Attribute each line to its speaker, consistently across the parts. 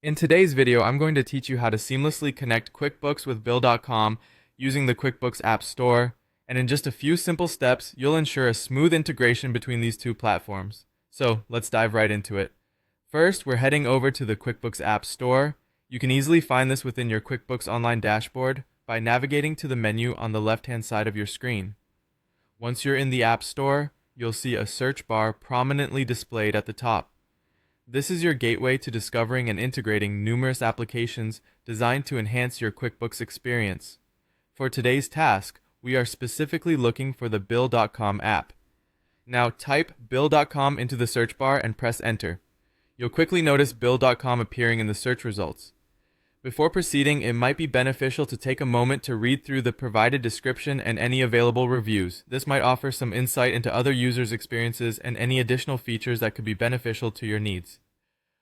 Speaker 1: In today's video, I'm going to teach you how to seamlessly connect QuickBooks with Bill.com using the QuickBooks App Store, and in just a few simple steps, you'll ensure a smooth integration between these two platforms. So let's dive right into it. First, we're heading over to the QuickBooks App Store. You can easily find this within your QuickBooks Online dashboard by navigating to the menu on the left-hand side of your screen. Once you're in the App Store, you'll see a search bar prominently displayed at the top. This is your gateway to discovering and integrating numerous applications designed to enhance your QuickBooks experience. For today's task, we are specifically looking for the Bill.com app. Now type Bill.com into the search bar and press enter. You'll quickly notice Bill.com appearing in the search results. Before proceeding, it might be beneficial to take a moment to read through the provided description and any available reviews. This might offer some insight into other users' experiences and any additional features that could be beneficial to your needs.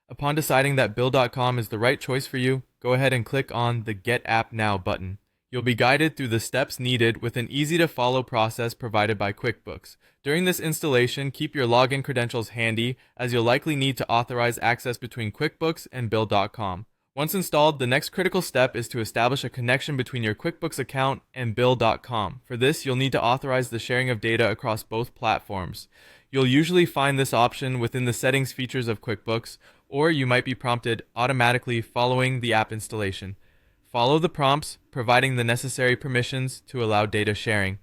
Speaker 1: Upon deciding that Bill.com is the right choice for you, go ahead and click on the Get App Now button. You'll be guided through the steps needed with an easy-to-follow process provided by QuickBooks. During this installation, keep your login credentials handy, as you'll likely need to authorize access between QuickBooks and Bill.com. Once installed, the next critical step is to establish a connection between your QuickBooks account and Bill.com. For this, you'll need to authorize the sharing of data across both platforms. You'll usually find this option within the settings features of QuickBooks, or you might be prompted automatically following the app installation. Follow the prompts, providing the necessary permissions to allow data sharing.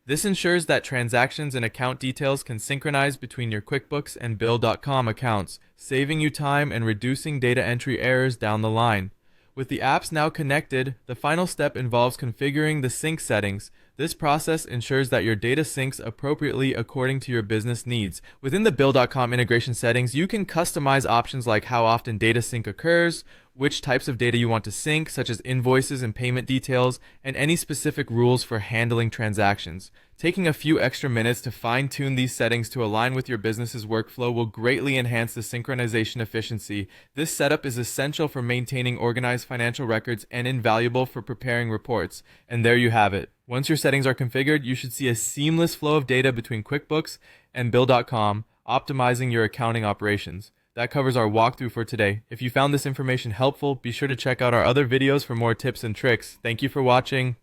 Speaker 1: This ensures that transactions and account details can synchronize between your QuickBooks and Bill.com accounts, saving you time and reducing data entry errors down the line. With the apps now connected, the final step involves configuring the sync settings. This process ensures that your data syncs appropriately according to your business needs. Within the Bill.com integration settings, you can customize options like how often data sync occurs, which types of data you want to sync, such as invoices and payment details, and any specific rules for handling transactions. Taking a few extra minutes to fine-tune these settings to align with your business's workflow will greatly enhance the synchronization efficiency. This setup is essential for maintaining organized financial records and invaluable for preparing reports. And there you have it. Once your settings are configured, you should see a seamless flow of data between QuickBooks and Bill.com, optimizing your accounting operations. That covers our walkthrough for today. If you found this information helpful, be sure to check out our other videos for more tips and tricks. Thank you for watching.